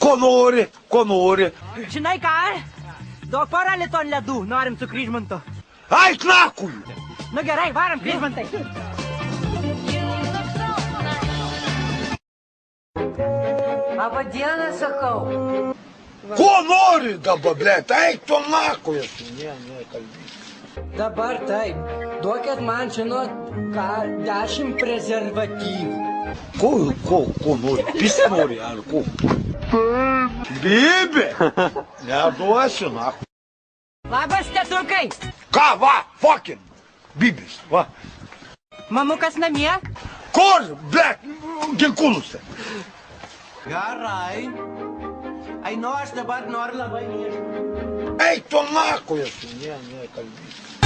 Ko nori, ko nori. Žinai ką? Duok porą liton ledų, norim su kryžmantu. Ait nakui! Nu gerai, varom kryžmantai. Labą dieną, sakau. Ko nori dabar, blėt, eik tu nakui. Ne, kalbėk. Dabar taip, duokit man, žinot, ką 10 prezervatyvų. Ko nori? Pis nori, ar ko? Bibė! Neduosiu, nakui. Labas, tetukai. Ką, va, fucking! Bibis, va. Mamukas namie? Kur, blėt, ginkulus. Gerai. Einu, aš dabar noriu labai mėžti. Eik tu nakui. Ne, kalbėk.